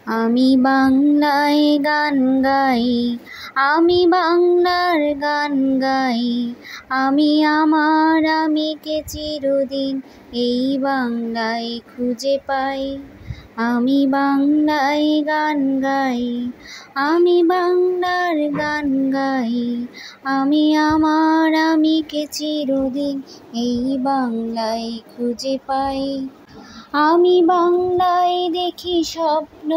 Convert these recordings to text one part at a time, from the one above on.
আমি বাংলায় গান গাই, আমি বাংলার গান গাই। আমি আমার আমিকে চিরদিন এই বাংলায় খুঁজে পাই। আমি বাংলায় গান গাই, আমি বাংলার গান গাই। আমি আমার আমিকে চিরদিন এই বাংলায় খুঁজে পাই। আমি বাংলায় দেখি স্বপ্ন,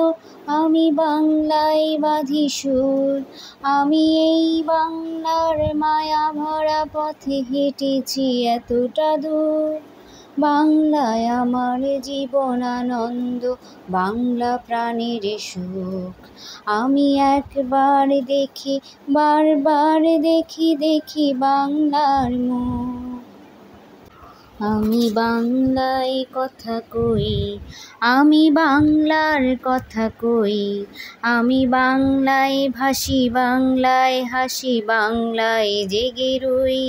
আমি বাংলায় বাঁধি সুর। আমি এই বাংলার মায়া ভরা পথে হেঁটেছি এতটা দূর। বাংলায় আমার জীবন আনন্দ, বাংলা প্রাণের সুখ। আমি একবার দেখি, বারবার দেখি দেখি বাংলার মুখ। আমি বাংলায় কথা কই, আমি বাংলার কথা কই। আমি বাংলায় ভাসি, বাংলায় হাসি, বাংলায় জেগে রই।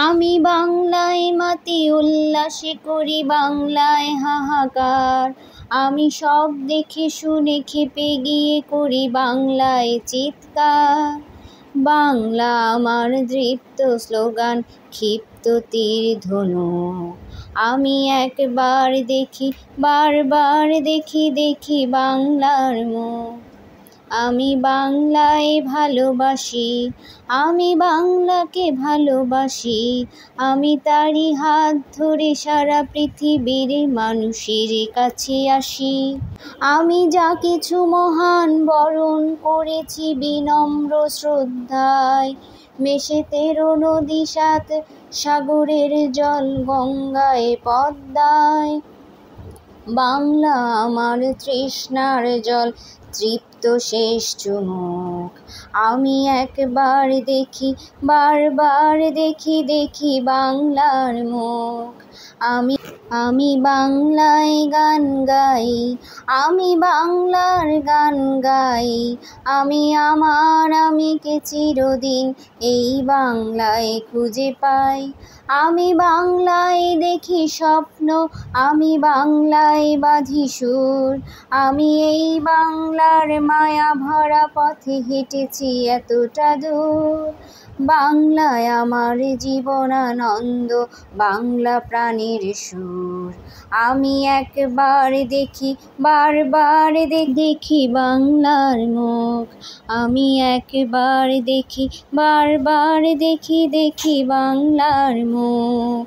আমি বাংলায় মাতি উল্লাসে করি, বাংলায় হাহাকার। আমি সব দেখে শুনে খেপে গিয়ে করি বাংলায় চিৎকার। বাংলা আমার দৃপ্ত স্লোগান, ক্ষিপ্ত তীর ধনুক। আমি একবার দেখি, বারবার দেখি দেখি বাংলার মুখ। আমি বাংলায় ভালোবাসি, আমি বাংলাকে ভালোবাসি। আমি তারই হাত ধরে সারা পৃথিবীর মানুষের কাছে আসি। আমি যা কিছু মহান বরণ করেছি বিনম্র শ্রদ্ধায়। মেশে 13 নদী 7 সাগরের জল, গঙ্গায় পদ্মায়। বাংলা আমার তৃষ্ণার জল, তৃপ্ত শেষ চুমুক। আমি একবার দেখি, বারবার দেখি দেখি বাংলার মুখ। আমি বাংলায় গান গাই, আমি বাংলার গান গাই। আমি আমার আমিকে চিরদিন এই বাংলায় খুঁজে পাই। আমি বাংলায় দেখি স্বপ্ন, আমি বাংলায় বাঁধি সুর। আমি এই বাংলার মায়া ভরা পথে হেঁটেছি এতটা দূর। বাংলায় আমার জীবন আনন্দ, বাংলা প্রাণের সুর। আমি একবার দেখি, বারবার দেখি বাংলার মুখ। আমি একবার দেখি, বারবার দেখি দেখি বাংলার মুখ।